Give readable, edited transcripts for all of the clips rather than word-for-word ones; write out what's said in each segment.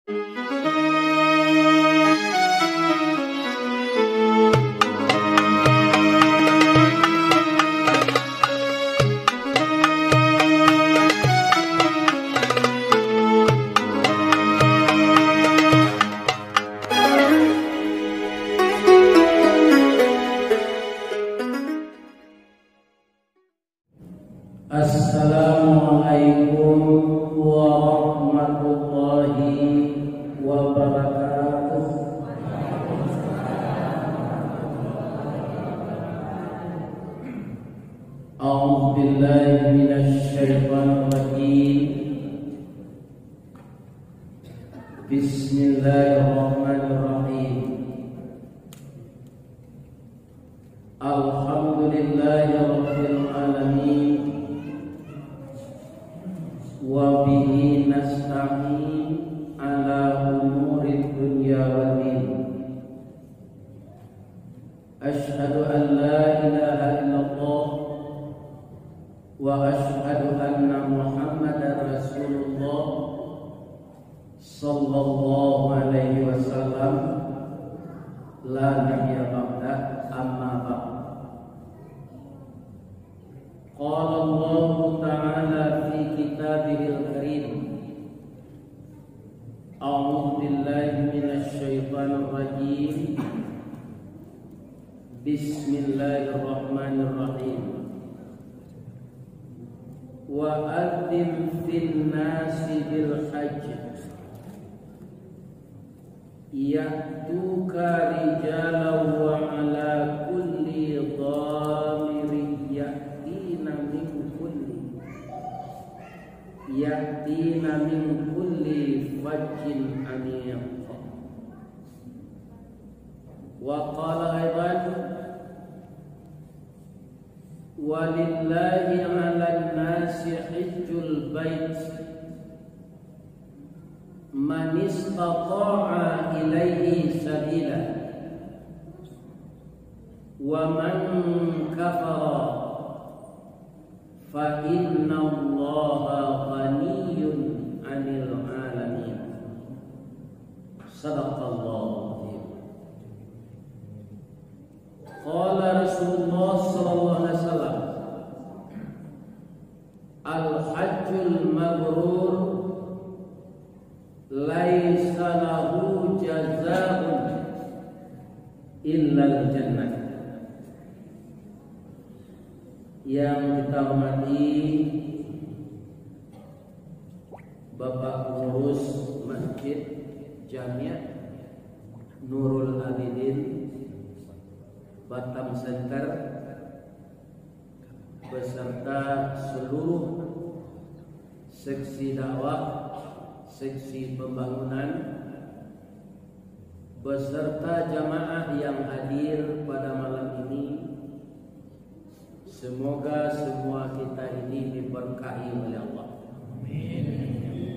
Assalamualaikum warahmatullahi wabarakatuh. A'udzu billahi minasy syaithanir rajim. Bismillahirrahmanirrahim. Alhamdulillahirabbil alamin. Wa bihi nasta'in ala umurid dunya wad din. Asyhadu an la ilaha illallah wa asyhadu anna Muhammadar Rasulullah sallallahu alaihi wasallam la nabiyya ba'da amma ba'd. Qala Allah Ta'ala fi kitabihil karim. A'udzu billahi minasy syaithanir rajim. Bismillahirrahmanirrahim. Wa adzim fin nasi bil hajj ya'tuka rijalan wa ala kulli dhamirin ya'tina min kulli fajjin amiq. Wa qala aidan walillahi 'alan nasi hajjul bait man istata'a ilaihi sabila wa man kafara fa inna Allaha ghaniyyun 'anil 'alamin. Shadaqallahu. Qala Rasulullah sallallahu alaihi wasallam, al-hajjul mabrur laisa lahu jazaa'un illa al-jannah. Yang kita hormati Bapak Pengurus Masjid Jami' Nurul Abidin Batam Center beserta seluruh seksi dakwah, seksi pembangunan beserta jamaah yang hadir pada malam ini. Semoga semua kita ini diberkahi oleh Allah. Amin.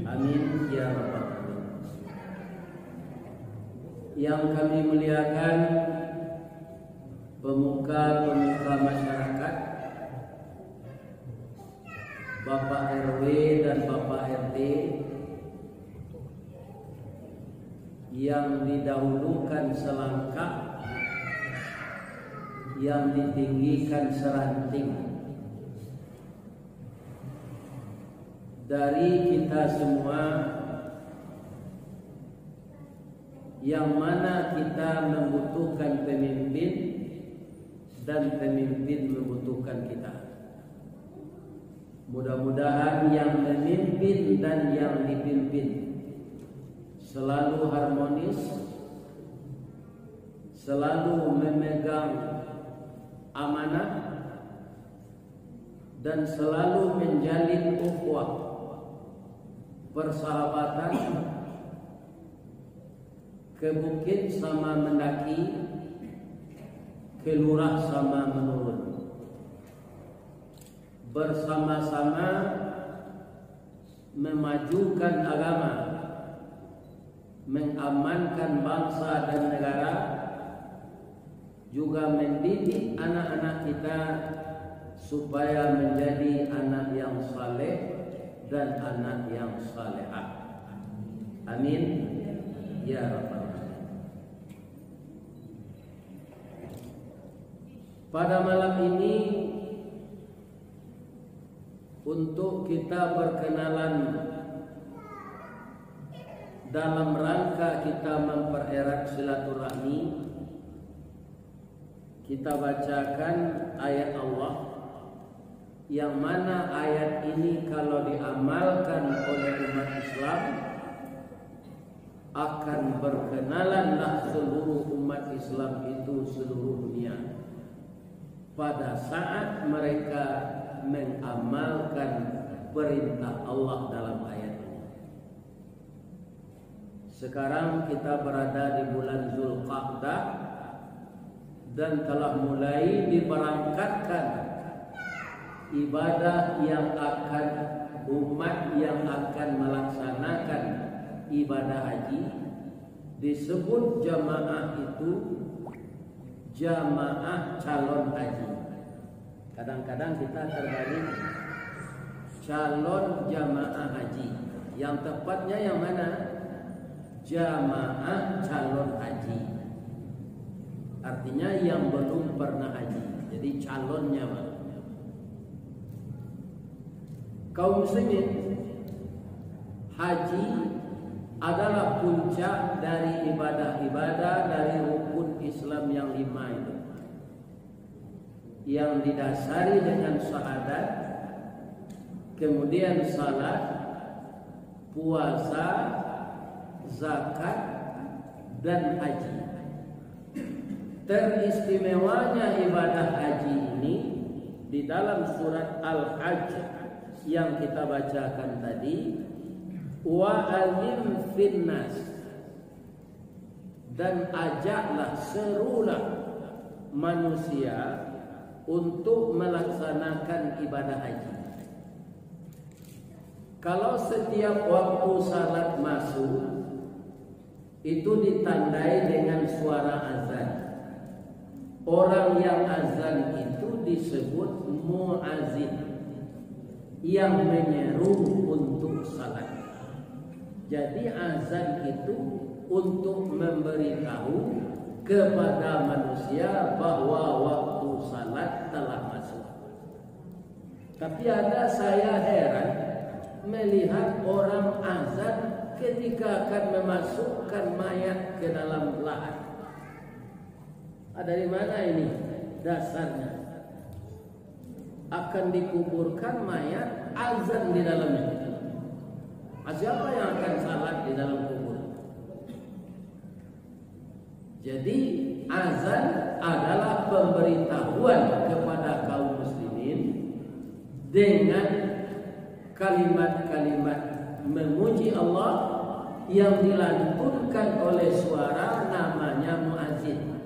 Amin ya rabbal alamin. Yang kami muliakan pemuka-pemuka masyarakat, Bapak RW dan Bapak RT yang didahulukan selangkah, yang ditinggikan seranting. Dari kita semua yang mana kita membutuhkan pemimpin dan pemimpin membutuhkan kita. Mudah-mudahan yang memimpin dan yang dipimpin selalu harmonis, selalu memegang amanah dan selalu menjalin ukhuwah, persahabatan, ke bukit sama mendaki, ke lurah sama menurun, bersama-sama memajukan agama, mengamankan bangsa dan negara, juga mendidik anak-anak kita supaya menjadi anak yang saleh dan anak yang salehah. Amin. ya rabbal alamin. Pada malam ini untuk kita berkenalan dalam rangka kita mempererat silaturahmi, kita bacakan ayat Allah yang mana ayat ini kalau diamalkan oleh umat Islam akan berkenalanlah seluruh umat Islam itu seluruh dunia pada saat mereka mengamalkan perintah Allah dalam ayat ini. Sekarang kita berada di bulan Zulqa'dah dan telah mulai diberangkatkan ibadah yang akan umat yang akan melaksanakan ibadah haji. Disebut jamaah itu jamaah calon haji. Kadang-kadang kita terbalik calon jamaah haji. Yang tepatnya yang mana? Jamaah calon haji. Artinya yang belum pernah haji. Jadi calonnya mana? Kaum muslimin, haji adalah puncak dari ibadah-ibadah dari rukun Islam yang 5 itu, yang didasari dengan syahadat, kemudian salat, puasa, zakat, dan haji. Teristimewanya ibadah haji ini di dalam surat Al-Hajj yang kita bacakan tadi, wa adzim finnas, dan ajaklah, serulah manusia untuk melaksanakan ibadah haji. Kalau setiap waktu salat masuk itu ditandai dengan suara azan. Orang yang azan itu disebut muazin, yang menyeru untuk salat. Jadi azan itu untuk memberitahu kepada manusia bahwa waktu salat telah masuk. Tapi ada saya heran melihat orang azan ketika akan memasukkan mayat ke dalam lahat. Dari mana ini dasarnya? Akan dikuburkan mayat, azan di dalamnya. Siapa yang akan salat di dalam kubur? Jadi azan adalah pemberitahuan kepada kaum muslimin dengan kalimat-kalimat memuji Allah yang dilantunkan oleh suara namanya muazin.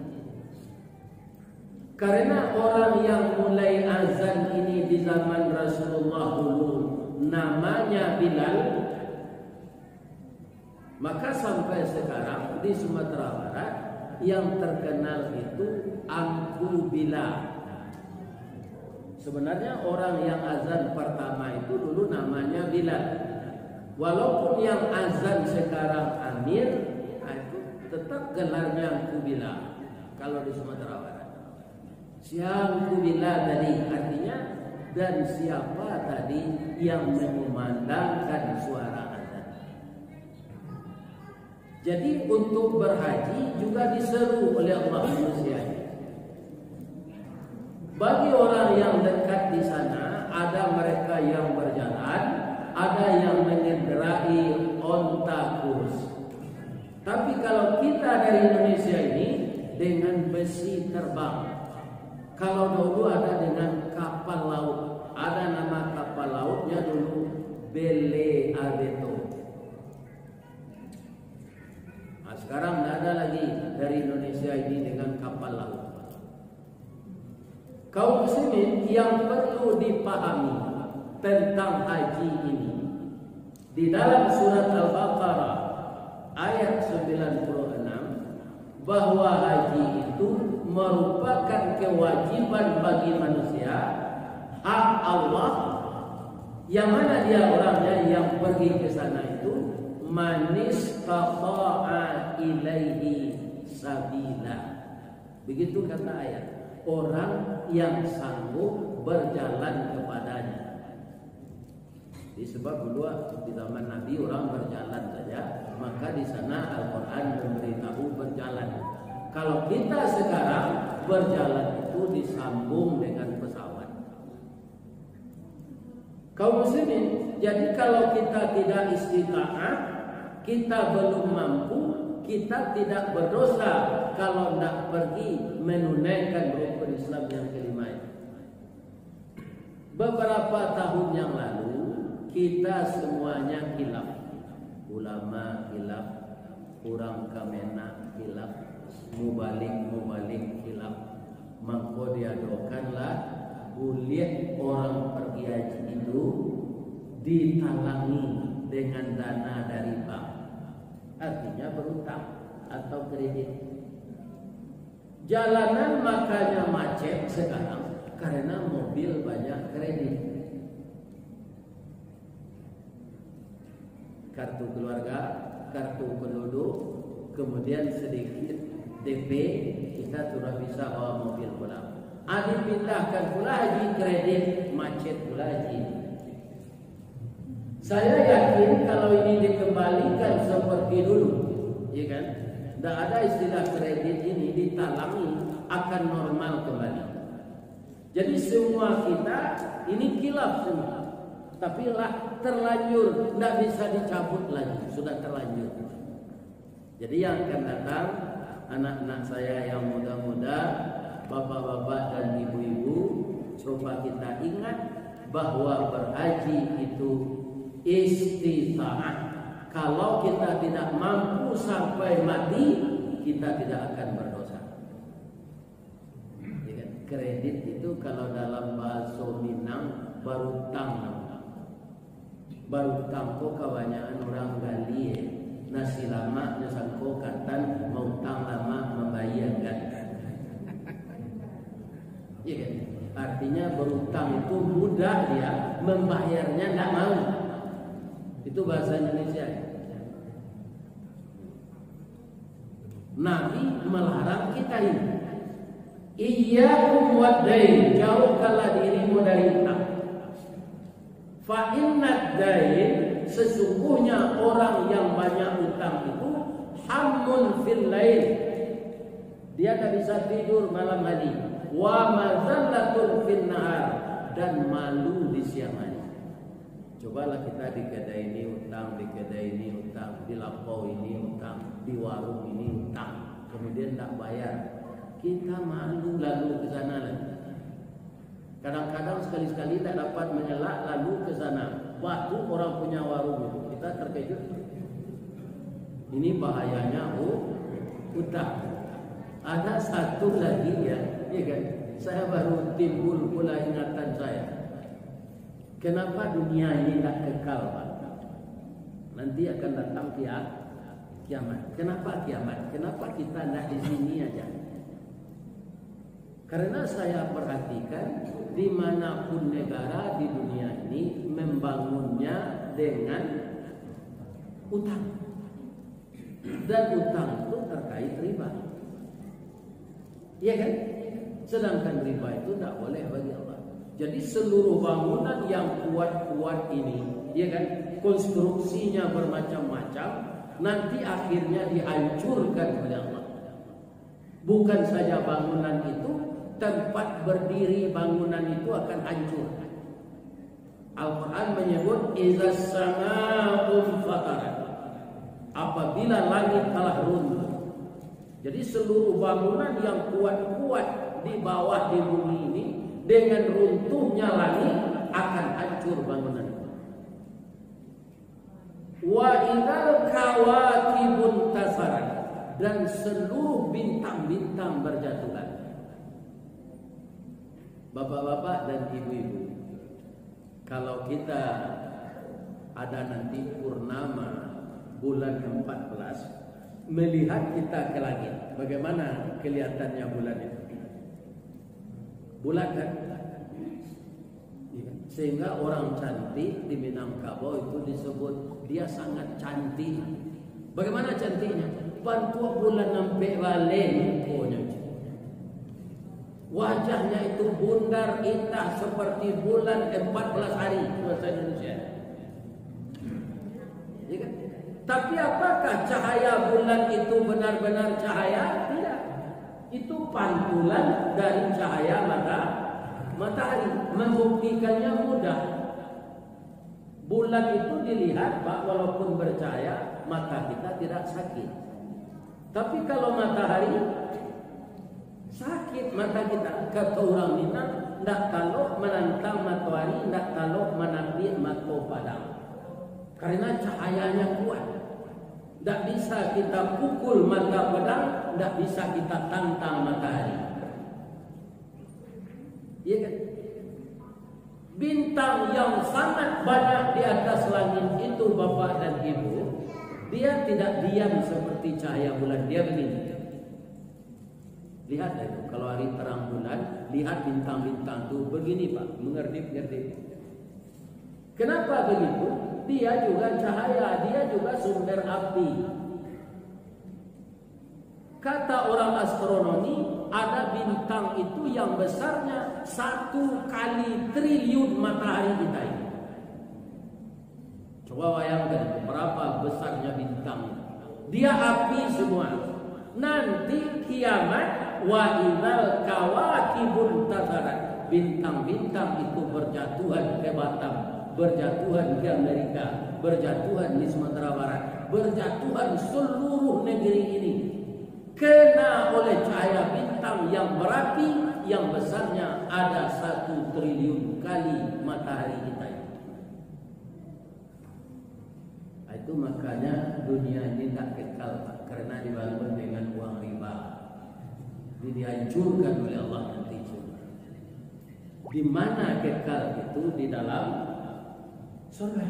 Karena orang yang mulai azan ini di zaman Rasulullah dulu namanya Bilal, maka sampai sekarang di Sumatera Barat yang terkenal itu Angku Bilal. Sebenarnya orang yang azan pertama itu dulu namanya Bilal. Walaupun yang azan sekarang Amir, itu tetap gelarnya Angku Bilal kalau di Sumatera Barat. Siangku Bilal tadi artinya, dan siapa tadi yang mengumandangkan suara azan. Jadi untuk berhaji juga diseru oleh Allah manusia. Bagi orang yang dekat di sana, ada mereka yang berjalan, ada yang mengendarai onta kurs. Tapi kalau kita dari Indonesia ini dengan besi terbang. Kalau dulu ada dengan kapal laut, ada nama kapal lautnya dulu Bele Abeto. Nah, sekarang tidak ada lagi dari Indonesia ini dengan kapal laut. Kaum muslimin yang perlu dipahami tentang haji ini, di dalam surat Al-Baqarah ayat 96, bahwa haji itu merupakan kewajiban bagi manusia, hak Allah, yang mana dia orangnya yang pergi ke sana itu, man istata'a ilaihi sabila. Begitu kata ayat. Orang yang sanggup berjalan kepadanya. Disebab dulu di zaman Nabi orang berjalan saja, maka di sana Al-Quran memberitahu berjalan. Kalau kita sekarang berjalan itu disambung dengan pesawat. Kaum muslimin, jadi kalau kita tidak istita'ah, kita belum mampu, kita tidak berdosa kalau tidak pergi menunaikan rukun Islam yang kelima itu. Beberapa tahun yang lalu kita semuanya khilaf. Ulama khilaf, orang kamena khilaf, mubalik khilaf. Maka diadakanlah boleh orang pergi haji itu ditalangi dengan dana dari bank. Artinya berutang atau kredit. Jalanan makanya macet sekarang karena mobil banyak kredit. Kartu keluarga, kartu penduduk, kemudian sedikit DP, kita sudah bisa bawa mobil pulang. Dipindahkan pula haji kredit, macet pula haji. Saya yakin kalau ini dikembalikan seperti dulu, ya kan? Tidak ada istilah kredit ini ditalangi, akan normal kembali. Jadi semua kita ini khilaf semua, tapi lah terlanjur, tidak bisa dicabut lagi, sudah terlanjur. Jadi yang akan datang anak-anak saya yang muda-muda, bapak-bapak dan ibu-ibu, coba kita ingat bahwa berhaji itu istita'ah. Kalau kita tidak mampu sampai mati, kita tidak akan berdosa. Kredit itu kalau dalam bahasa Minang berutang. Berutang kok kebanyakan orang gali ya. Nasi lama nyesangko katan mau utang lama membayarkan. Iya kan? Artinya berutang itu mudah dia, membayarnya tidak mau. Itu bahasa Indonesia. Nabi melarang kita ini. Iyyakum wad-dain, jauhkanlah dirimu dari utang. Fa innad dain, sesungguhnya orang yang banyak utang itu hammun fil lail. Dia tak bisa tidur malam hari. Wa mazallatun fil nahar, dan malu di siang hari. Cobalah kita di kedai ini utang, di kedai ini utang, di lampau ini utang, di warung ini utang, kemudian tak bayar. Kita malu lalu ke sana lagi. Kadang-kadang sekali-sekali tak dapat mengelak lalu ke sana. Waktu orang punya warung itu kita terkejut. Ini bahayanya utang. Ada satu lagi ya kan? Saya baru timbul pula ingatan saya. Kenapa dunia ini tak kekal, Pak? Nanti akan datang kiamat. Kenapa kiamat? Kenapa kita tidak di sini aja? Karena saya perhatikan dimanapun negara di dunia ini membangunnya dengan utang. Dan utang itu terkait riba. Iya kan? Sedangkan riba itu tidak boleh bagi Allah. Jadi seluruh bangunan yang kuat-kuat ini, ya kan, konstruksinya bermacam-macam, nanti akhirnya dihancurkan oleh Allah. Bukan saja bangunan itu, tempat berdiri bangunan itu akan hancur. Al-Quran menyebut izas sama'u fatarat, apabila langit telah runtuh. Jadi seluruh bangunan yang kuat-kuat di bawah di bumi ini, dengan runtuhnya langit akan hancur bangunan itu. Wa idzal kawakibun tasarat, dan seluruh bintang-bintang berjatuhan. Bapak-bapak dan ibu-ibu, kalau kita ada nanti purnama bulan 14, melihat kita ke langit, bagaimana kelihatannya bulan itu? Bulan kan? Sehingga orang cantik di Minangkabau itu disebut dia sangat cantik. Bagaimana cantiknya? Bantu bulan nampak balik mukonya. Wajahnya itu bundar indah seperti bulan 14 hari bahasa Indonesia. Ya kan? Tapi apakah cahaya bulan itu benar-benar cahaya? Tidak. Itu pantulan dari cahaya matahari. Membuktikannya mudah. Bulan itu dilihat, Pak, walaupun bercahaya, mata kita tidak sakit. Tapi kalau matahari sakit mata kita, kata orang Minang, ndak kalau menantang matahari, ndak kalau menambil mata padang. Karena cahayanya kuat. Ndak bisa kita pukul mata padang, ndak bisa kita tantang matahari. Iya kan? Bintang yang sangat banyak di atas langit itu Bapak dan Ibu, dia tidak diam seperti cahaya bulan, dia begini. Lihat itu, kalau hari terang bulan, lihat bintang-bintang itu begini Pak, mengerdip-ngerdip. Kenapa begitu? Dia juga cahaya, dia juga sumber api. Kata orang astronomi, ada bintang itu yang besarnya 1 kali triliun matahari kita ini. Coba bayangkan berapa besarnya bintang. Dia api semua. Nanti kiamat, wa idzal kawakibun tasarat, bintang-bintang itu berjatuhan ke Batam, berjatuhan ke Amerika, berjatuhan di Sumatera Barat, berjatuhan seluruh negeri ini, kena oleh cahaya bintang yang berapi, yang besarnya ada 1 triliun kali matahari kita ini. Itu makanya dunia ini tak kekal, Pak, karena dibangun dengan uang riba. Dihancurkan oleh Allah nanti juga. Di mana kekal itu? Di dalam surga.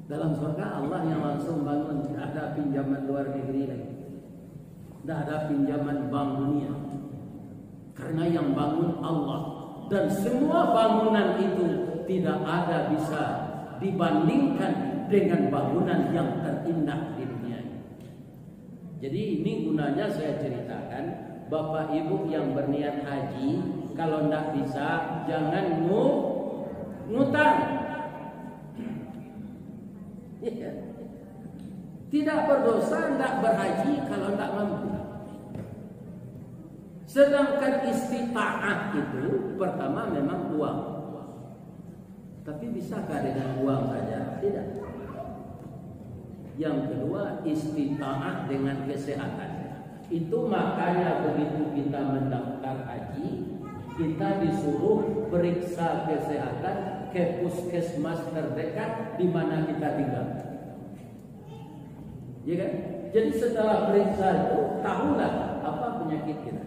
Dalam surga Allah yang langsung bangun, tidak ada pinjaman luar negeri lagi, tidak ada pinjaman bank dunia, karena yang bangun Allah. Dan semua bangunan itu tidak ada bisa dibandingkan dengan bangunan yang terindah di dunia ini. Jadi ini gunanya saya ceritakan, Bapak Ibu yang berniat haji, kalau tidak bisa jangan ngutang. Tidak berdosa tidak berhaji kalau tidak mampu. Sedangkan istita'ah itu pertama memang uang. Tapi bisakah dengan uang saja? Tidak. Yang kedua, istita'ah dengan kesehatan. Itu makanya begitu kita mendaftar haji, kita disuruh periksa kesehatan ke puskesmas terdekat di mana kita tinggal. Ya kan? Jadi setelah periksa itu, tahulah apa penyakit kita.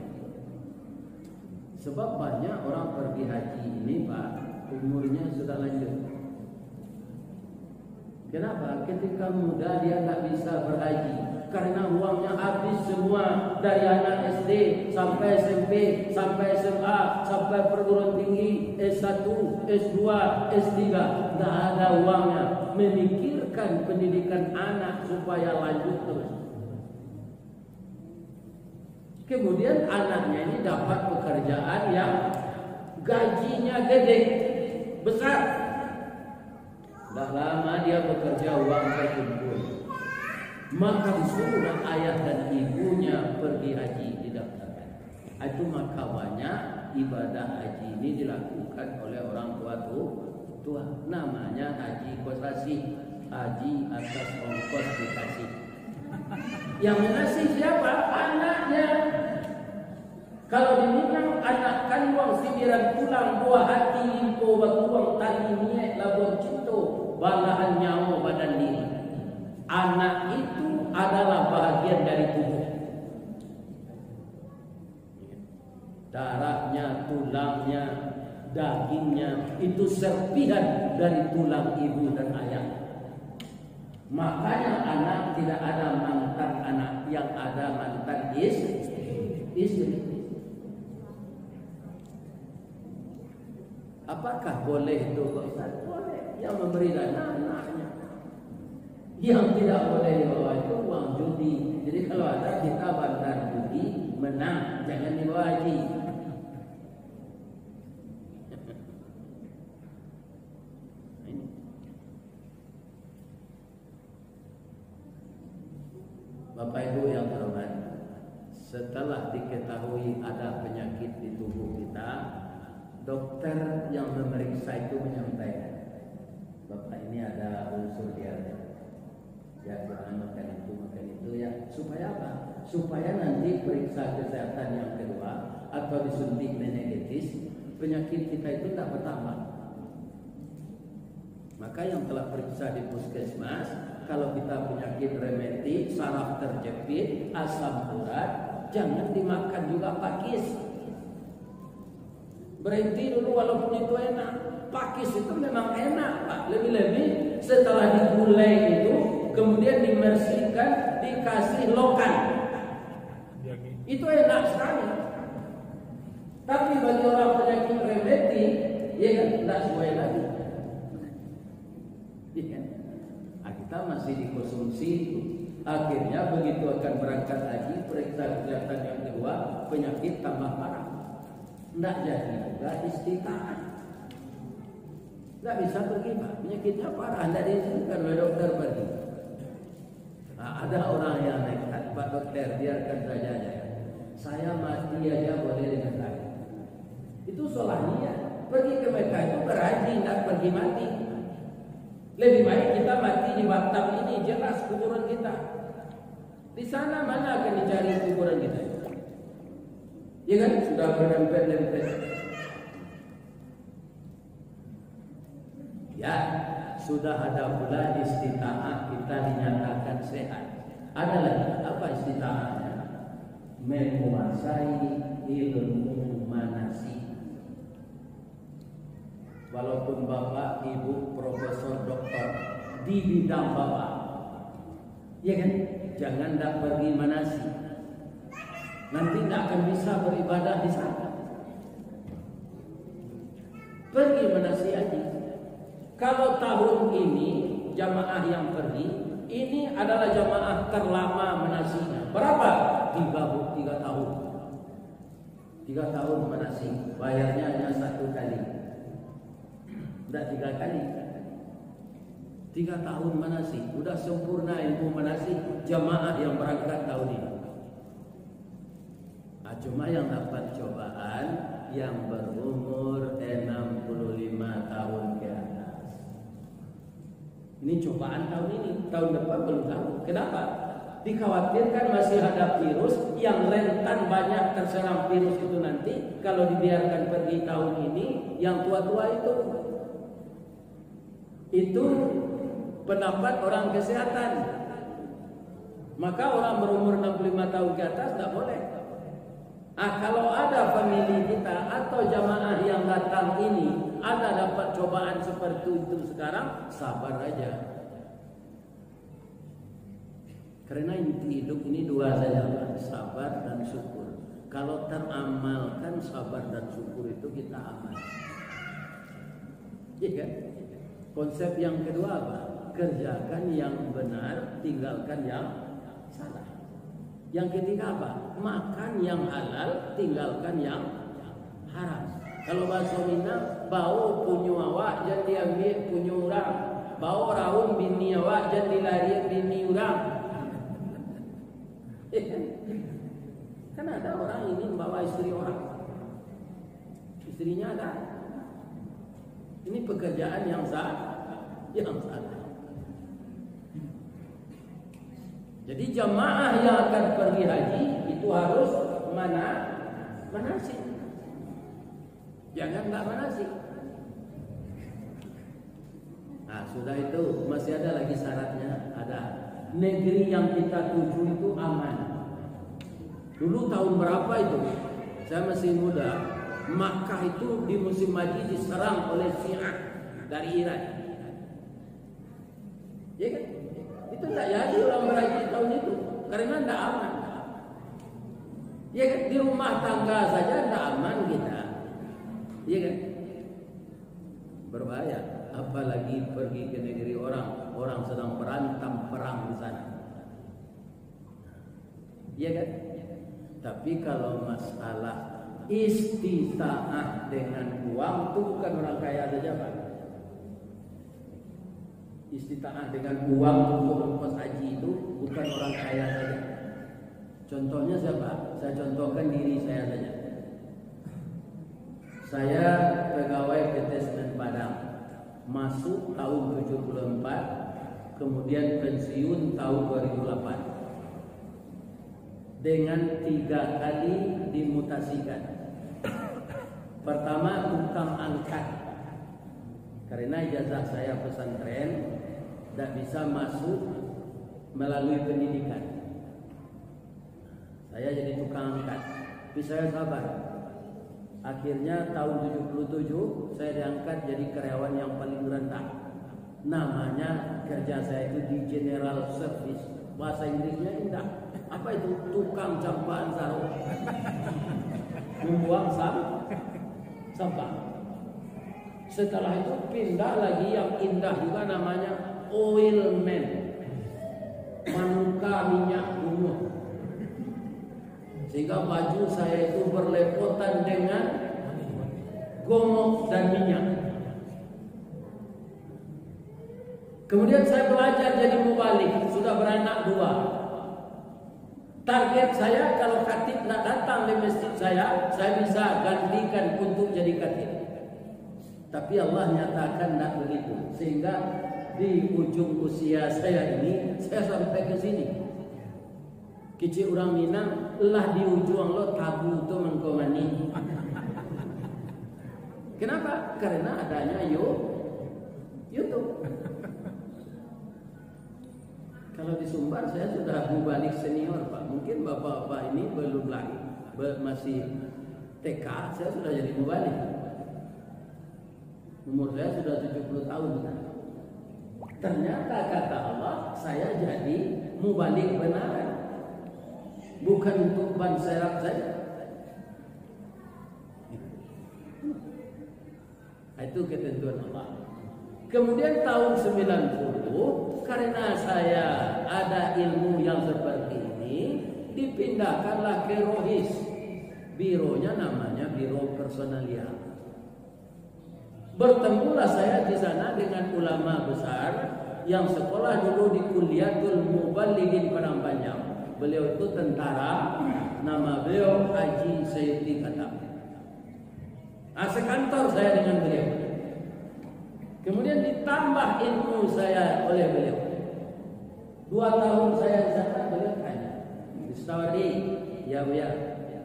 Sebab banyak orang pergi haji ini, Pak, umurnya sudah lanjut. Kenapa? Ketika muda dia nggak bisa berhaji karena uangnya habis semua, dari anak SD sampai SMP, sampai SMA, sampai perguruan tinggi, S1, S2, S3, nggak ada uangnya. Memikirkan pendidikan anak supaya lanjut terus. Kemudian anaknya ini dapat pekerjaan yang gajinya gede, besar. Dah lama dia bekerja, uang terkumpul. Maka disuruh ayah dan ibunya pergi haji, didaftarkan. Itu maka banyak ibadah haji ini dilakukan oleh orang tua. Namanya haji kosasi, haji atas ongkos dikasih. Yang mengasih siapa? Anaknya. Kalau diminang anak kan uang sibiran pulang buah hati limpo batuang tali niat labor cinto balahan nyawa badan diri. Anak itu adalah bahagian dari tubuh. Darahnya, tulangnya, dagingnya itu serpihan dari tulang ibu dan ayah. Makanya anak tidak ada mantan anak, yang ada mantan istri. Apakah boleh itu? Boleh. Yang memberi dana anaknya. Yang tidak boleh dibawa itu uang judi. Jadi kalau ada kita bandar judi menang, jangan dibawa haji. Bapak Ibu yang terhormat, setelah diketahui ada penyakit di tubuh kita, dokter yang memeriksa itu menyampaikan, Bapak ini ada unsur diabetes. Ya jangan makan itu ya. Supaya apa? Supaya nanti periksa kesehatan yang kedua atau disuntik meningitis, penyakit kita itu tidak bertambah. Maka yang telah periksa di puskesmas, kalau kita penyakit rematik, saraf terjepit, asam urat, jangan dimakan juga pakis. Berhenti dulu walaupun itu enak. Pakis itu memang enak, Pak. Lebih-lebih setelah digulai itu, kemudian dimersihkan, dikasih lokan. Itu enak sekali. Tapi bagi orang penyakit rematik, ya kan, tidak sesuai lagi. Ya kan? Nah, kita masih dikonsumsi itu. Akhirnya begitu akan berangkat haji, periksa kesehatan yang kedua, penyakit tambah parah. Tidak jadi juga istitaat. Tidak bisa pergi, Pak. Penyakitnya parah, tidak diizinkan oleh dokter pergi. Nah, ada orang yang nekat, Pak dokter, biarkan saja ya. Saya mati aja boleh dengan saya. Itu solahnya. Pergi ke Mekah itu berhaji, tidak pergi mati. Lebih baik kita mati di Batam ini, jelas kuburan kita. Di sana mana akan dicari kuburan kita? Ya kan sudah berdempet-dempet. Ya, sudah ada pula istita'ah, kita dinyatakan sehat. Ada lagi apa istita'ahnya? Menguasai ilmu manasik. Walaupun Bapak, Ibu, Profesor, Doktor di bidang Bapak, ya kan? Jangan tak pergi manasik. Nanti tidak akan bisa beribadah di sana. Pergi manasik haji. Kalau tahun ini jamaah yang pergi, ini adalah jamaah terlama manasiknya. Berapa? 3 tahun. 3 tahun manasik. Bayarnya hanya 1 kali. Tidak 3 kali. 3 tahun manasik. Sudah sempurna ilmu manasik jamaah yang berangkat tahun ini. Nah, cuma yang dapat cobaan yang berumur 65 tahun ke atas. Ini cobaan tahun ini. Tahun depan belum tahu. Kenapa? Dikhawatirkan masih ada virus yang rentan banyak terserang virus itu nanti. Kalau dibiarkan pergi tahun ini, yang tua-tua itu pendapat orang kesehatan. Maka orang berumur 65 tahun ke atas tidak boleh. Kalau ada famili kita atau jamaah yang datang ini ada dapat cobaan seperti itu sekarang, sabar aja. Karena inti hidup ini 2 saja, sabar dan syukur. Kalau teramalkan sabar dan syukur itu kita aman. Iya kan? Konsep yang kedua apa? Kerjakan yang benar, tinggalkan yang salah. Yang ketiga apa? Makan yang halal, tinggalkan yang haram. Kalau bahasa Minang, bau punyu awak jangan diambil punyu orang. Bau raun bini awak jangan dilarian bini orang. Kan ada orang ingin bawa istri orang. Istrinya ada. Ini pekerjaan yang salah. Jadi jamaah yang akan pergi haji itu harus manasik. Jangan tak manasik. Nah, sudah itu masih ada lagi syaratnya. Ada. Negeri yang kita tuju itu aman. Dulu tahun berapa itu? Saya masih muda. Makkah itu di musim haji diserang oleh Syiah dari Iran. Ya kan? Itu tak jadi orang berhaji tahun itu karena tidak aman. Ya kan? Di rumah tangga saja tidak aman kita. Ya kan? Berbahaya. apalagi pergi ke negeri orang, orang sedang berantem perang di sana. Iya kan? Tapi kalau masalah istita'ah dengan uang itu bukan orang kaya saja, Pak. Istita'ah dengan uang untuk ongkos haji itu bukan orang kaya saja. Contohnya siapa? Saya contohkan diri saya saja. Saya pegawai PT Semen Padang, masuk tahun 74, kemudian pensiun tahun 2008. Dengan 3 kali dimutasikan. Pertama tukang angkat, karena ijazah saya pesantren tidak bisa masuk melalui pendidikan. Saya jadi tukang angkat, tapi saya sabar. Akhirnya tahun 77 saya diangkat jadi karyawan yang paling rendah. Namanya kerja saya itu di General Service. Bahasa Inggrisnya indah. Apa itu? Tukang campaan sarung. Membuang sampah. Setelah itu pindah lagi yang indah juga, namanya oilman. Manuka minyak gunung. Sehingga baju saya itu berlepotan dengan gomok dan minyak. Kemudian saya belajar jadi mubalik, sudah beranak 2. Target saya kalau khatib nak datang di masjid saya bisa gantikan untuk jadi khatib. Tapi Allah nyatakan tidak begitu, sehingga di ujung usia saya ini saya sampai ke sini. Kecil orang Minang lah di ujung lo tabu tu mengkomani. Kenapa? Karena adanya YouTube. Kalau di Sumbar saya sudah mubalik senior, Pak. Mungkin bapak-bapak ini belum lagi masih TK, saya sudah jadi mubalik. Umur saya sudah 70 tahun. Ternyata kata Allah, saya jadi mubalik benar. Bukan untuk ban serap saja. Itu ketentuan Allah. Kemudian tahun 90, karena saya ada ilmu yang seperti ini, dipindahkanlah ke Rohis. Bironya namanya Biro Personalia. Bertemulah saya di sana dengan ulama besar yang sekolah dulu di Kuliatul Muballighin Padang Panjang. Beliau itu tentara, nama beliau Haji Sayyidi Katam. Sekantor saya dengan beliau. Kemudian ditambah ilmu saya oleh beliau. 2 tahun saya di sana, beliau tanya, Ustawadi, ya Buya,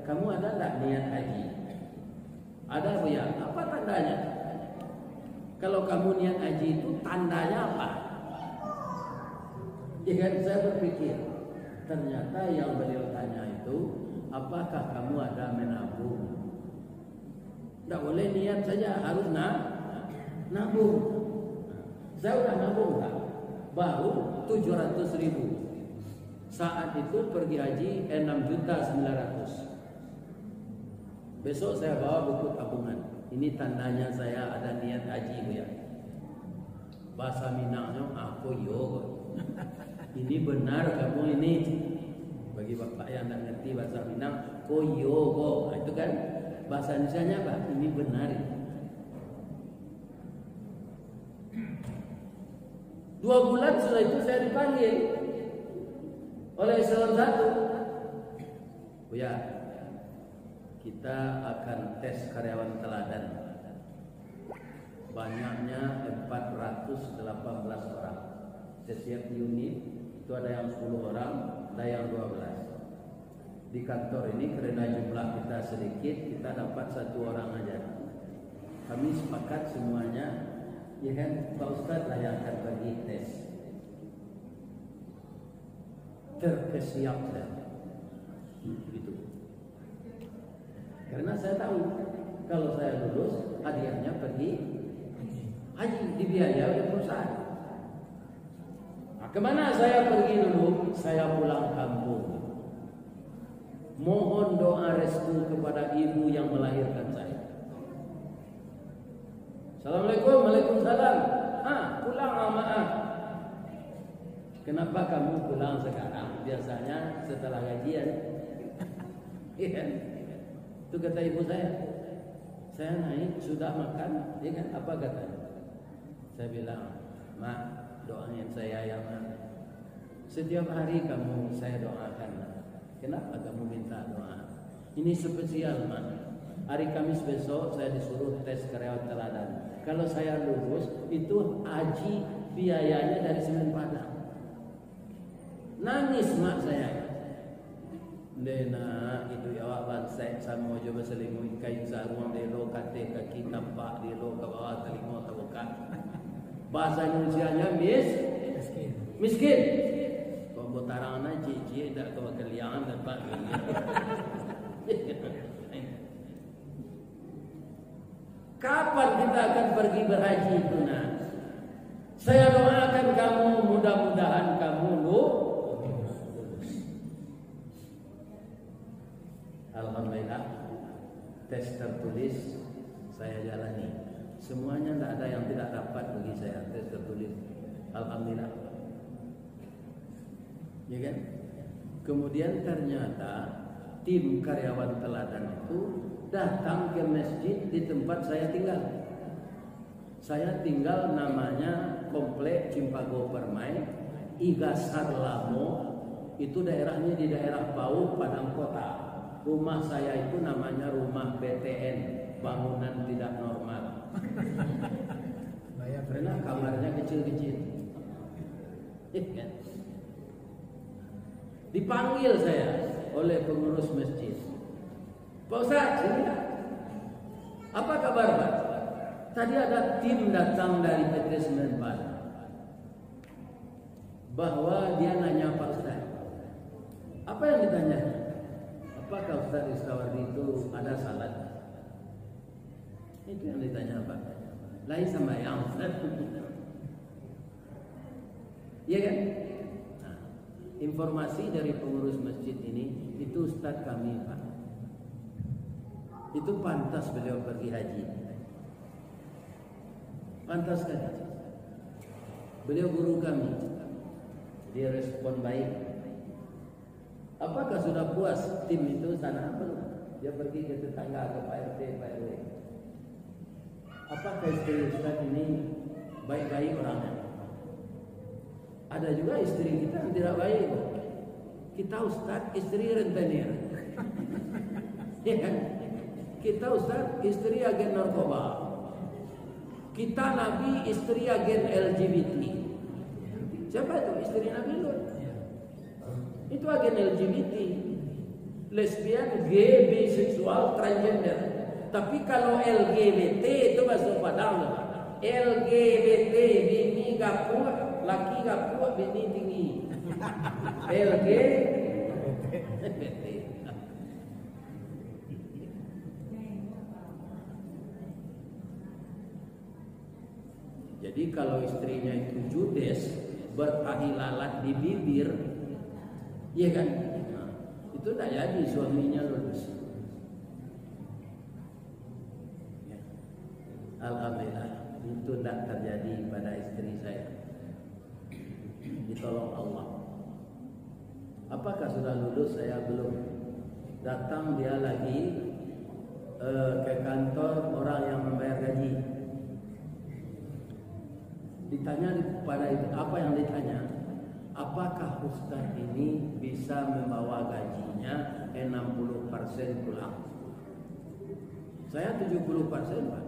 kamu ada tak niat haji? Ada Buya. Apa tandanya? Kalau kamu niat haji itu tandanya apa? Ya, saya berpikir. Ternyata yang beliau tanya itu, apakah kamu ada menabung? Tidak boleh niat saja, harus nabung. Saya udah nabung tak? Baru 700.000. Saat itu pergi haji 6.900.000. Besok saya bawa buku tabungan. Ini tandanya saya ada niat haji, Bu ya. Bahasa Minangnya aku yo. Ini benar kamu ini. Bagi bapak yang tidak ngerti bahasa Minang, koyogo. Itu kan bahasa Indonesianya apa? Ini benar. 2 bulan setelah itu saya dipanggil oleh eselon 1. Buya, kita akan tes karyawan teladan. Banyaknya 418 orang. Setiap unit itu ada yang 10 orang, ada yang 12. Di kantor ini karena jumlah kita sedikit, kita dapat 1 orang aja. Kami sepakat semuanya, ya kan, Pak Ustadz lah yang akan pergi tes. Terkesiap saya, gitu. Karena saya tahu kalau saya lulus, hadiahnya pergi haji, dibiayai oleh perusahaan. Kemana saya pergi dulu? Saya pulang kampung. Mohon doa restu kepada ibu yang melahirkan saya. Assalamualaikum, waalaikumsalam. pulang maaf. Kenapa kamu pulang sekarang? Biasanya setelah gajian. Iya. Itu kata ibu saya. Saya naik sudah makan, ya kan? Apa katanya? Saya bilang, "Mak, doain saya ya, Mak. Setiap hari kamu saya doakan. Kenapa kamu minta doa? Ini spesial, Mak. Hari Kamis besok saya disuruh tes karyawan teladan. Kalau saya lulus, itu haji biayanya dari Semen Padang." Nangis mak saya. Dena itu ya bansai sama coba selimut kain sarung delo kate kaki tampak delo ke bawah telinga terbuka. Bahasa Indonesianya miskin. Kau botarana cici tak kau keliangan dapat. Kapan kita akan pergi berhaji itu nak? Saya doakan kamu, mudah-mudahan kamu lulus. Alhamdulillah, tes tertulis saya jalani. Semuanya tidak ada yang tidak dapat bagi saya tes tertulis. Alhamdulillah. Ya kan? Kemudian ternyata tim karyawan teladan itu datang ke masjid di tempat saya tinggal. Saya tinggal namanya Komplek Cimpago Permai, Igasar Lamo. Itu daerahnya di daerah Pau, Padang Kota. Rumah saya itu namanya rumah BTN, bangunan tidak normal. Karena kamarnya kecil-kecil. Dipanggil saya oleh pengurus masjid. Pak Ustaz, sini. Apa kabar Pak? Tadi ada tim datang dari PT Semen Padang. Bahwa dia nanya Pak Ustaz. Apa yang ditanya? Apakah Ustaz Istawardi itu ada salat? Itu yang ditanya Pak. Lain sama yang Ustaz. Iya kan? Nah, informasi dari pengurus masjid ini, itu Ustaz kami Pak. Itu pantas beliau pergi haji. Pantas kan? Beliau guru kami. Dia respon baik. Apakah sudah puas tim itu sana? Belum. Dia pergi ke tetangga, ke Pak RT, Pak RW. Apakah istri Ustaz ini baik-baik orangnya? Ada juga istri kita yang tidak baik. Kita Ustaz istri rentenir. Ya kan? Kita Ustaz istri agen narkoba. Kita Nabi istri agen LGBT. Siapa itu istri Nabi Lut? Itu agen LGBT, lesbian, gay, biseksual, transgender. Tapi kalau LGBT itu masuk Padang. LGBT bini gapur, laki gapur, bini tinggi. LGBT. Jadi kalau istrinya itu judes, bertahi lalat di bibir, iya kan? Nah, itu tak jadi suaminya lulus. Ya. Alhamdulillah, itu tak terjadi pada istri saya. Ditolong Allah. Apakah sudah lulus? Saya belum. Datang dia lagi ke kantor orang yang membayar gaji. Ditanya pada itu, apa yang ditanya? Apakah Ustaz ini bisa membawa gajinya 60% pulang? Saya 70% Pak.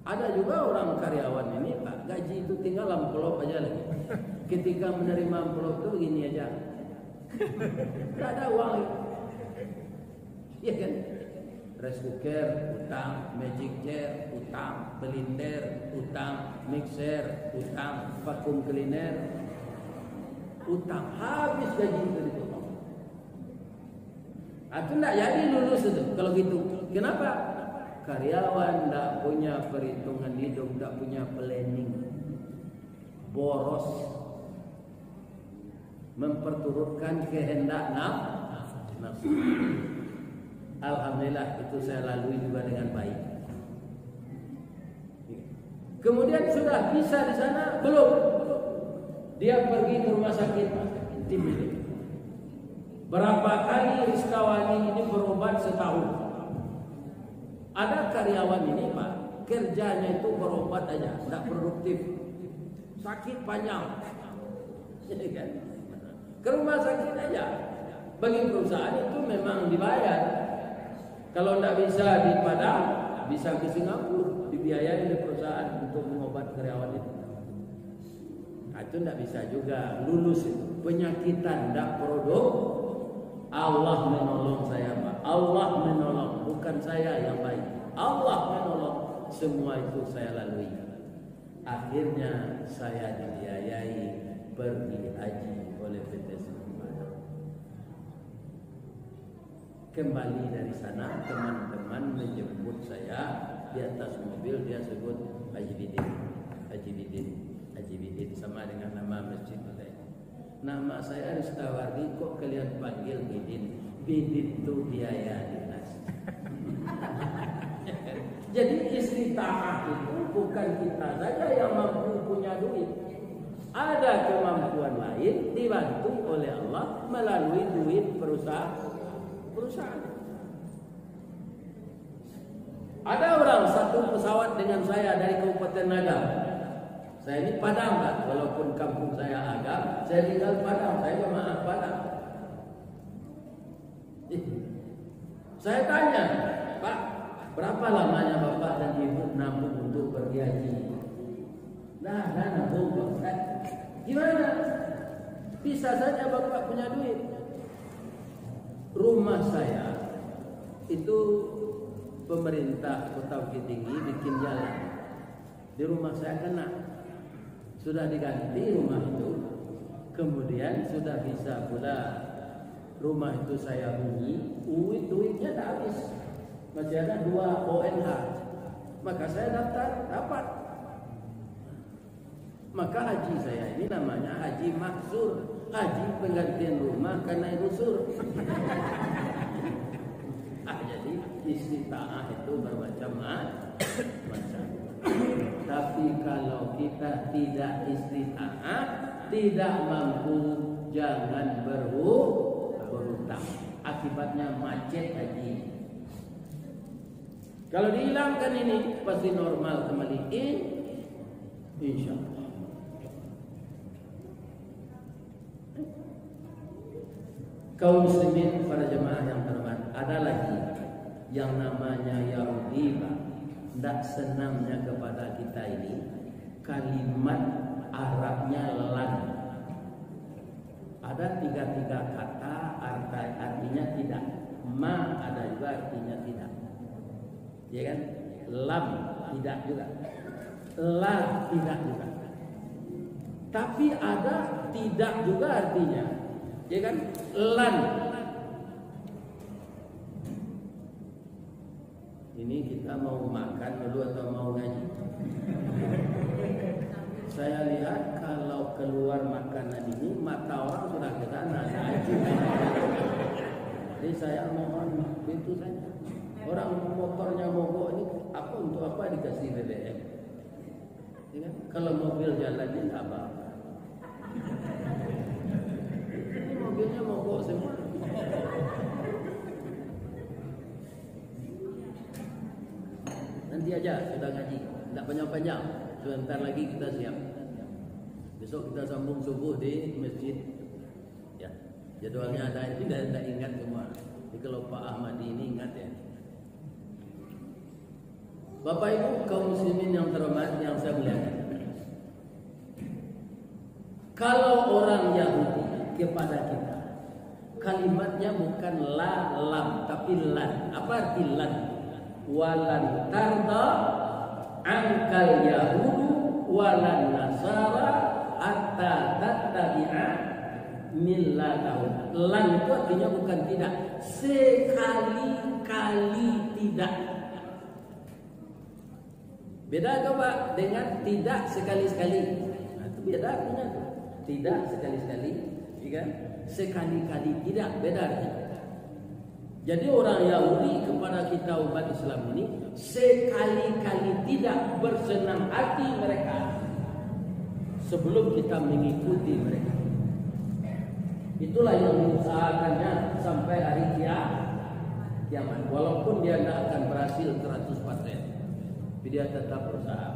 Ada juga orang karyawan ini Pak, gaji itu tinggal amplop aja lagi. Ketika menerima amplop itu gini aja. Tidak ada uang. Iya kan? Rice cooker, utang, magic chair, utang, blender, utang, mixer, utang, vacuum cleaner, utang, habis gaji itu dipotong. Itu tidak jadi lulus itu kalau gitu. Kenapa? Karyawan tidak punya perhitungan hidup, tidak punya planning, boros, memperturutkan kehendak nafsu. Alhamdulillah itu saya lalui juga dengan baik. Kemudian sudah bisa di sana belum? Dia pergi ke rumah sakit tim ini. Berapa kali Rizkawani ini berobat setahun? Ada karyawan ini Pak, kerjanya itu berobat aja, tidak produktif, sakit panjang, ke rumah sakit aja. Bagi perusahaan itu memang dibayar. Kalau tidak bisa di Padang, bisa ke Singapura, dibiayai oleh perusahaan untuk mengobat karyawan itu. Nah, itu tidak bisa juga lulus itu. Penyakitan tidak produk. Allah menolong saya Pak. Allah menolong, bukan saya yang baik. Allah menolong. Semua itu saya lalui. Akhirnya saya dibiayai pergi haji oleh PT Serbana. Kembali dari sana, teman-teman menjemput saya di atas mobil. Dia sebut Haji Bidin, Haji Bidin, Haji Bidin, sama dengan nama masjid saya. Nama saya Rizkawardi, kok kalian panggil Bidin? Bidin itu biaya dinas. Jadi istita'ah itu bukan kita saja yang mampu punya duit. Ada kemampuan lain dibantu oleh Allah melalui duit perusahaan. Ada orang satu pesawat dengan saya dari Kabupaten Agam. Saya ini Padang Pak, walaupun kampung saya Agam, saya tinggal Padang, saya jemaah Padang. Saya tanya, Pak, berapa lamanya Bapak dan Ibu nabung untuk pergi haji? Nah, nabung Pak. Gimana? Bisa saja Bapak punya duit. Rumah saya itu pemerintah Kota Bukit Tinggi bikin jalan. Di rumah saya kena. Sudah diganti rumah itu. Kemudian sudah bisa pula rumah itu saya huni. Duitnya tak habis. Masih ada 2 ONH. Maka saya daftar, dapat. Maka haji saya ini namanya Haji Maksur. Haji penggantian rumah karena rusur. Jadi istita'ah itu bermacam-macam. Tapi kalau kita tidak istita'ah, tidak mampu, jangan berhutang. Akibatnya macet haji. Kalau dihilangkan ini pasti normal kembali, insya Allah. Kaum muslimin, para jemaah yang terhormat, ada lagi yang namanya Yahudi, Pak. Tidak senangnya kepada kita ini kalimat Arabnya lan. Ada 3 kata artinya tidak. Ma ada juga artinya tidak. Ya kan? Lam tidak juga. La tidak juga. Tapi ada tidak juga artinya. Ya kan? Lan. Ini kita mau makan dulu atau mau ngaji? Saya lihat kalau keluar makanan ini mata orang sudah ke sana. Jadi saya mohon itu saja. Orang motornya mogok ini apa untuk apa dikasih BBM? Ya kan? Kalau mobil jalan ini apa? Mobilnya mogok semua. Nanti aja sudah ngaji, tidak panjang-panjang. Sebentar lagi kita siap. Besok kita sambung subuh di masjid. Ya, jadwalnya ada. Ini tidak ingat semua. Jadi kalau Pak Ahmadi ini ingat ya. Bapak Ibu kaum muslimin yang terhormat yang saya muliakan. Kalau orang Yahudi kepada kita, kalimatnya bukan la lam tapi lan. Apa arti lan? Walan tarda angkal yahudu walan nasara hatta tattabi'a millatahum. Lan itu artinya bukan tidak, sekali-kali tidak. Beda ke Pak dengan tidak sekali-sekali. Nah, itu beda artinya tuh. Tidak sekali-sekali, kan? Sekali-kali tidak, beda artinya. Jadi orang Yahudi kepada kita umat Islam ini sekali-kali tidak bersenang hati mereka sebelum kita mengikuti mereka. Itulah yang diusahakannya sampai hari kiamat. Walaupun dia tidak akan berhasil 100%, tapi dia tetap berusaha.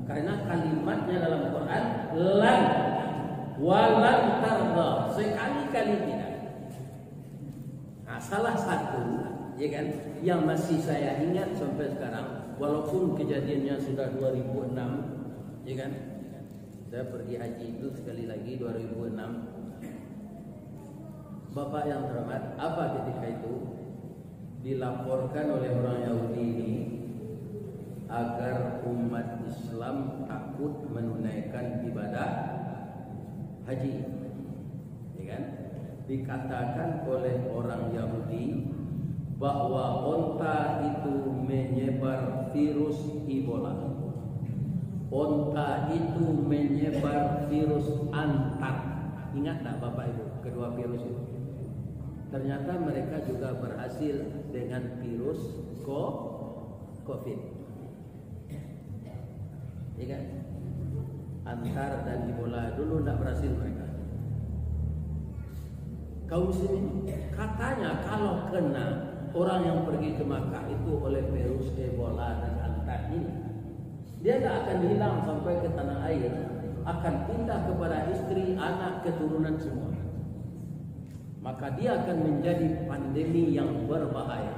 Karena kalimatnya dalam Quran lan walan tarda, sekali-kali tidak. Nah, salah satu ya kan yang masih saya ingat sampai sekarang, walaupun kejadiannya sudah 2006 ya kan. Saya pergi haji itu sekali lagi 2006. Bapak yang terhormat, apa ketika itu dilaporkan oleh orang Yahudi ini agar umat Islam takut menunaikan ibadah haji, ya kan? Dikatakan oleh orang Yahudi bahwa onta itu menyebar virus Ebola. Onta itu menyebar virus antak. Ingat tak Bapak Ibu kedua virus itu? Ternyata mereka juga berhasil dengan virus COVID. Ya kan? Antar dan Ebola dulu tidak berhasil mereka. Kaum muslimin katanya kalau kena orang yang pergi ke Makkah itu oleh virus Ebola dan antar ini, dia tidak akan hilang sampai ke tanah air, akan pindah kepada istri, anak, keturunan semua. Maka dia akan menjadi pandemi yang berbahaya.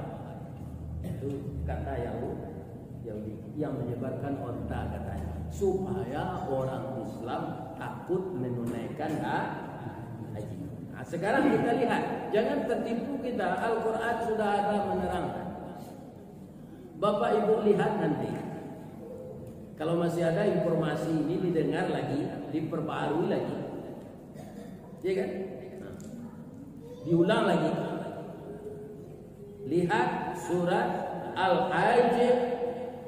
Itu kata Yahudi yang menyebarkan onta katanya, supaya orang Islam takut menunaikan haji. Nah, sekarang kita lihat, jangan tertipu kita. Al-Quran sudah ada menerangkan. Bapak Ibu lihat nanti, kalau masih ada informasi ini didengar lagi, diperbarui lagi, ya kan? Diulang lagi. Lihat surat Al-Hajj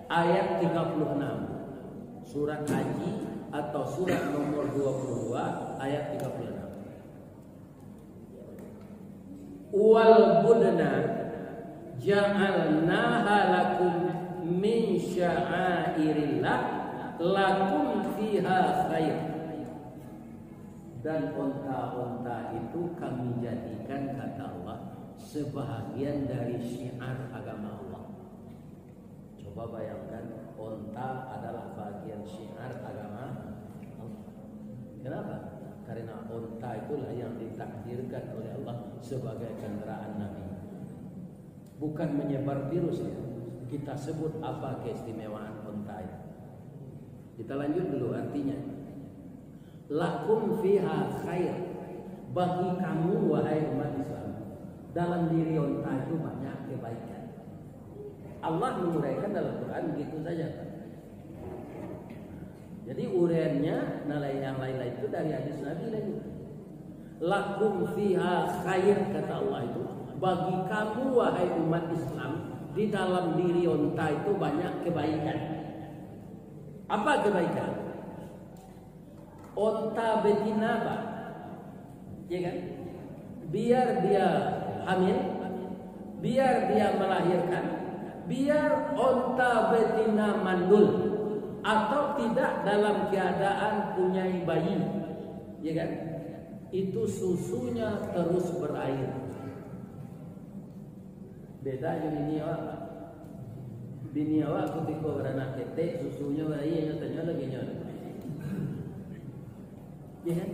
ayat 36. Surat Haji atau surat nomor 22 ayat 36. Wal budna ja'alnaha lakum min sya'airillah lakum fiha khair. Dan onta-onta itu kami jadikan, kata Allah, sebahagian dari syiar agama Allah. Coba bayangkan, onta adalah bagian syiar agama Allah. Kenapa? Karena onta itulah yang ditakdirkan oleh Allah sebagai kendaraan Nabi. Bukan menyebar virus ya. Kita sebut apa keistimewaan onta itu. Kita lanjut dulu artinya. Lakum fiha khair, bagi kamu wahai umat Islam, dalam diri onta itu banyak kebaikan. Allah menguraikan dalam Quran begitu saja. Jadi uraiannya yang lain-lain itu dari hadis Nabi lagi. Lakum fiha khair, kata Allah itu, bagi kamu wahai umat Islam, di dalam diri onta itu banyak kebaikan. Apa kebaikan? Onta betina apa? Ya kan? Biar dia hamil, biar dia melahirkan, biar onta betina mandul atau tidak dalam keadaan punya bayi, ya kan? Itu susunya terus berair. Beda dengan bini awak. Bini awak ketika beranak ketek susunya berair, nyatanya lagi nyata. Ya kan?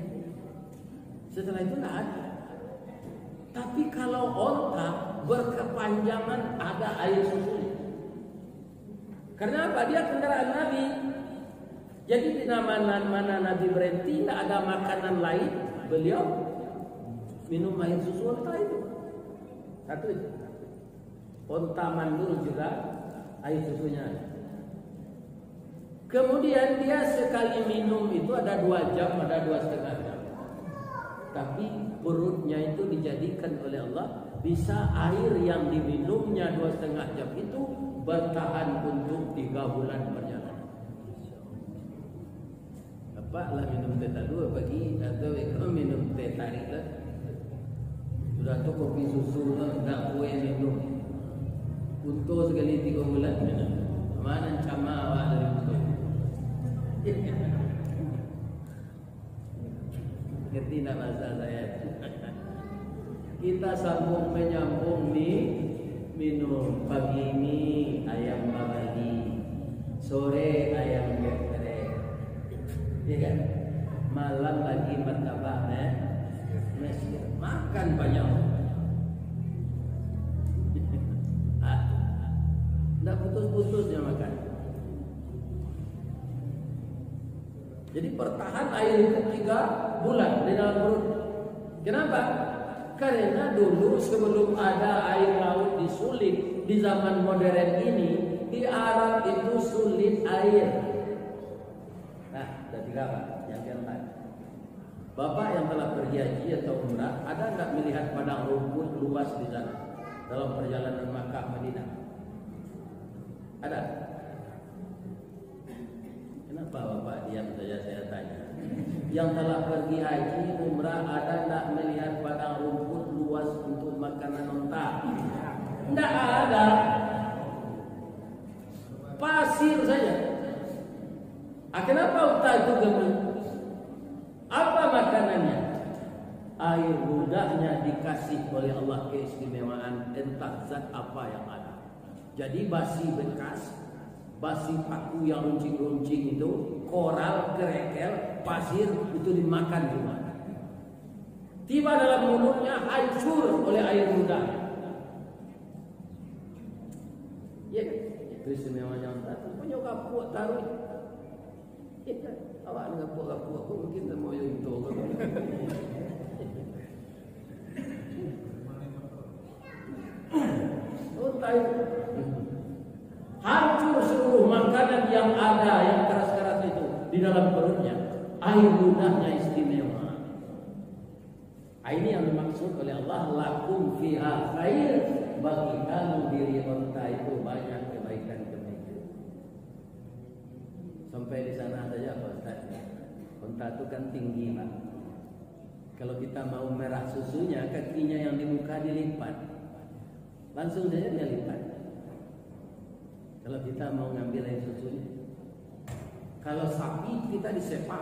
Setelah itu tidak ada. Tapi kalau onta berkepanjangan ada air susunya. Karena apa? Dia kendaraan Nabi. Jadi di mana Nabi berhenti, tidak ada makanan lain, beliau minum air susu onta itu. Satu itu. Onta mandul juga air susunya ada. Kemudian dia sekali minum itu ada 2 jam, ada 2,5 jam. Tapi perutnya itu dijadikan oleh Allah, bisa air yang diminumnya 2,5 jam itu bertahan untuk 3 bulan perjalanan. Apa lah minum teh 2 pagi atau minum teh tarik lah. Sudah tuh kopi susu, enggak kue minum. Untung sekali 3 bulan. Mana cama awak dari untung. Ngerti nak bahasa saya? Kita sambung menyambung nih, minum pagi ini ayam babagi, sore ayam geprek, ya kan? Malam lagi martabak Mesir, makan banyak. Tidak putus-putusnya makan. Jadi bertahan air itu 3 bulan di dalam perut. Kenapa? Karena dulu sebelum ada air laut disulit di zaman modern ini, di Arab itu sulit air. Nah, ada 3 Pak. Yang keempat, Bapak yang telah pergi haji atau umrah, ada nggak melihat padang rumput luas di sana dalam perjalanan Makkah Madinah? Ada? Kenapa Bapak diam saja saya tanya? Yang telah pergi haji umrah, ada nggak melihat padang rumput luas untuk makanan unta? Nggak ada. Pasir saja. Kenapa unta itu gemuk? Apa makanannya? Air ludahnya dikasih oleh Allah keistimewaan, entah zat apa yang ada. Jadi basi bekas, basi paku yang runcing-runcing itu, koral, kerikil, pasir itu dimakan semua. Tiba dalam mulutnya hancur oleh air ludah. Ya, itu istimewanya unta. Punya kapuk taruh. Ya, awak dengan kapuk-kapuk aku mungkin tak mau yang itu. Unta itu hancur seluruh makanan yang ada, yang keras-keras itu di dalam perutnya. Air ludahnya istimewa. Ini yang dimaksud oleh Allah, lakum fiha khair, bagi kamu diri unta itu banyak kebaikan-kebaikan. Sampai di sana saja Pak Ustaz. Unta itu kan tinggi Pak. Kalau kita mau merah susunya, kakinya yang di muka dilipat, langsung saja dia lipat. Kalau kita mau ngambil air susunya, kalau sapi kita disepak,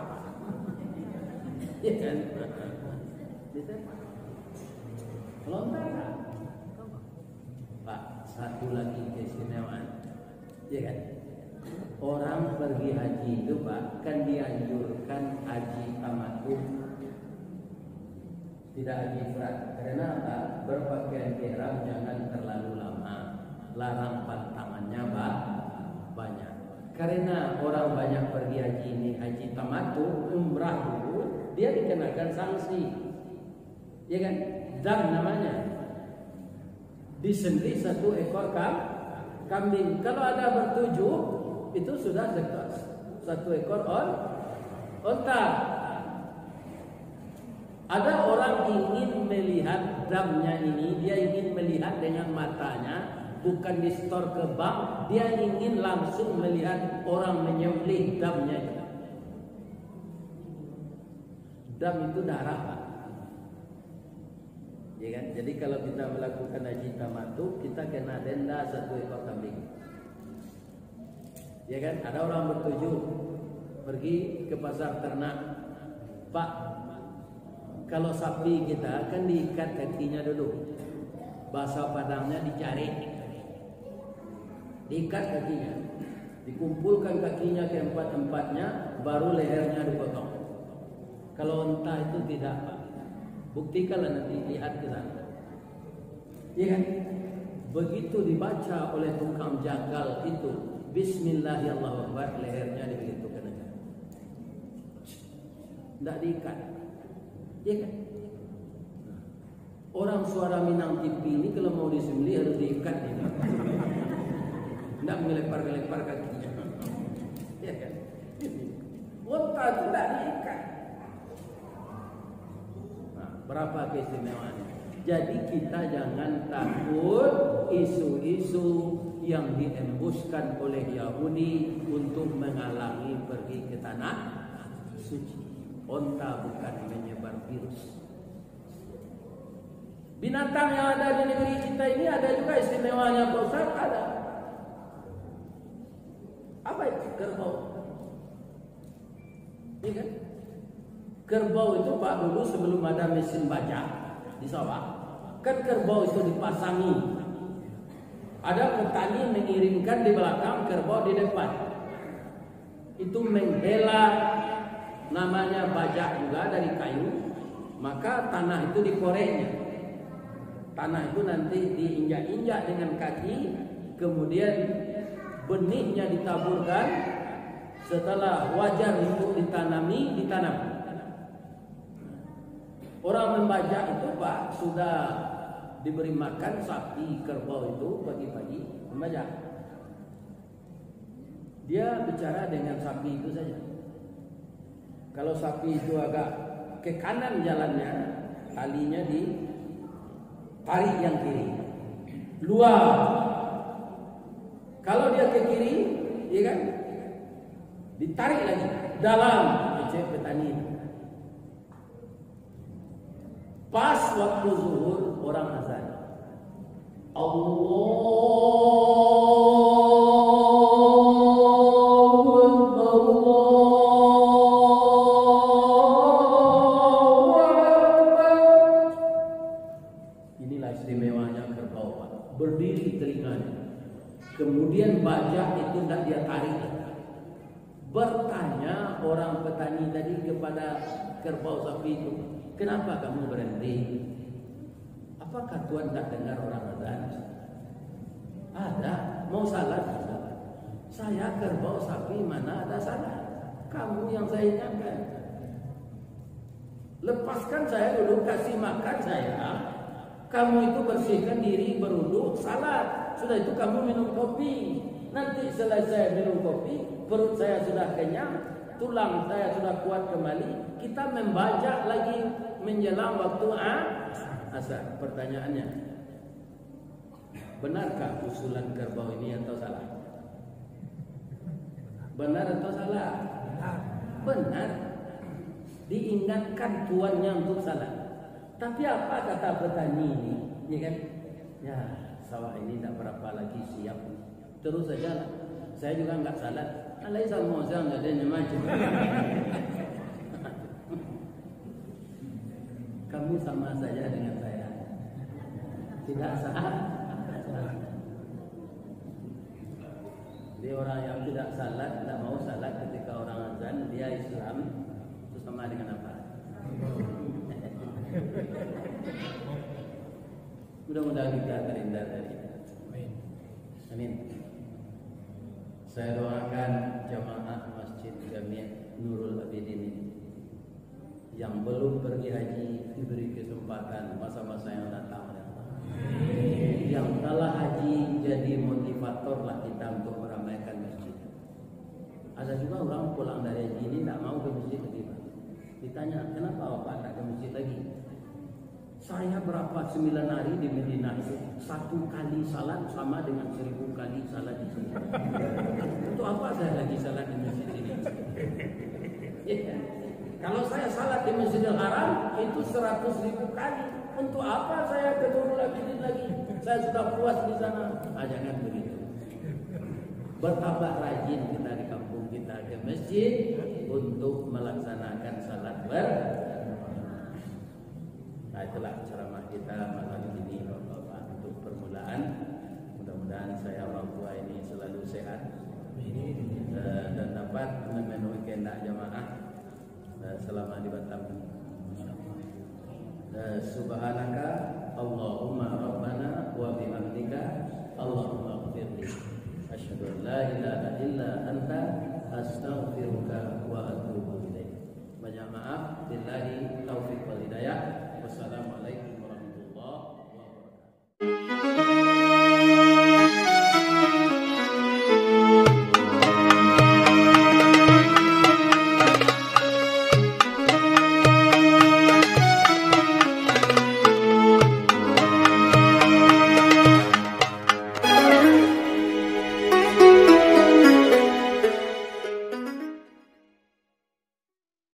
ya kan? Disepak. Kalau enggak, Pak, satu lagi keistimewaan, ya kan? Orang pergi haji itu Pak, kan dianjurkan haji tamattu, tidak haji ifrat. Karena apa? Berpakaian ihram jangan terlalu lama. Larang pantangannya banyak. Karena orang banyak pergi haji ini, haji tamattu, umrah dulu, dia dikenakan sanksi. Ya kan? Dam namanya. Disembelih 1 ekor kambing. Kalau ada bertujuh, itu sudah 1 ekor onta. Ada orang ingin melihat damnya ini, dia ingin melihat dengan matanya, bukan di store ke bank, dia ingin langsung melihat orang menyembelih damnya itu. Dam itu darah Pak. Ya kan? Jadi kalau kita melakukan haji tamattu, kita kena denda 1 ekor kambing. Ya kan? Ada orang bertujuh pergi ke pasar ternak, Pak, kalau sapi kita kan diikat kakinya dulu, bahasa Padangnya dicari, diikat kakinya, dikumpulkan kakinya ke empat-empatnya, baru lehernya dipotong. Kalau unta itu tidak Pak. Buktikanlah nanti, lihat ke sana. Ya kan? Begitu dibaca oleh tukang jagal itu, Bismillahirrahmanirrahim, lehernya dibegitukan aja. Tidak diikat. Ya kan? Orang suara Minang TV ini kalau mau disembelih harus diikat ini. Tidak melepar-melepar kakinya. Ya kan? Unta itu tidak diikat. Berapa keistimewaannya? Jadi kita jangan takut isu-isu yang diembuskan oleh Yahudi untuk menghalangi pergi ke tanah suci. Unta bukan menyebar virus. Binatang yang ada di negeri kita ini ada juga istimewanya Pak Ustaz, ada. Apa itu kerbau? Iya kan? Kerbau itu Pak dulu sebelum ada mesin baja di sawah, kan kerbau itu dipasangi. Ada petani mengiringkan di belakang, kerbau di depan. Itu menghela, namanya bajak juga dari kayu. Maka tanah itu dikoreknya. Tanah itu nanti diinjak-injak dengan kaki, kemudian benihnya ditaburkan. Setelah wajar untuk ditanam. Orang membajak itu Pak sudah diberi makan sapi kerbau itu pagi-pagi membajak. Dia bicara dengan sapi itu saja. Kalau sapi itu agak ke kanan jalannya, talinya ditarik yang kiri, luar. Kalau dia ke kiri, ya kan, ditarik lagi dalam. Cek petani. Pas waktu zuhur orang azan, Allahu Akbar, Allahu Akbar. Inilah istimewanya kerbau Pak. Berdiri telinganya. Kemudian bajak itu tidak dia tarik. Bertanya orang petani tadi kepada kerbau sapi itu, kenapa kamu berhenti? Apakah Tuhan tak dengar orang azan? Ada, mau salat? Saya kerbau sapi mana ada salah? Kamu yang saya ingatkan. Lepaskan saya dulu, kasih makan saya. Kamu itu bersihkan diri, berwudu, salat. Sudah itu kamu minum kopi. Nanti selesai minum kopi, perut saya sudah kenyang, tulang saya sudah kuat kembali. Kita membajak lagi menjelang waktu asar. Pertanyaannya, benarkah usulan kerbau ini atau salah? Benar atau salah? Benar. Diingatkan tuannya untuk salat. Tapi apa kata petani ini? Ya kan? Ya, sawah ini tidak berapa lagi siap. Terus saja, saya juga enggak salat. Alaisa mu'zam dadanya macam. Kamu sama saja dengan saya. Tidak salah. Jadi orang yang tidak salat, tidak mau salat ketika orang azan, dia Islam, itu sama dengan apa? Mudah-mudahan kita terhindar dari itu. Amin. Saya doakan jamaah Masjid Jami' Nurul Abidin ini yang belum pergi haji diberi kesempatan masa-masa yang datang. Yang telah haji jadi motivator lah kita untuk meramaikan masjid. Ada juga orang pulang dari haji ini tidak mau ke masjid lagi. Ditanya, kenapa Bapak tak ke masjid lagi? Saya berapa 9 hari di Medina itu 1 kali salat sama dengan 1000 kali salat di sini. Untuk apa saya lagi salat di masjid ini? Ya. Kalau saya salat di Masjidil Haram itu 100.000 kali. Untuk apa saya ke Nurul Abidin lagi? Saya sudah puas di sana. Jangan begitu. Bertambah rajin kita di kampung kita ke masjid untuk melaksanakan salat Nah, itulah ceramah kita malam ini Bapak-bapak untuk permulaan. Mudah-mudahan saya orang tua ini selalu sehat dan dapat memenuhi kehendak jamaah selama di Batam. Subhanaka Allahumma rabbana wa bihamdika Allahumma ighfirli. Asyhadu an la ilaha illa anta astaghfiruka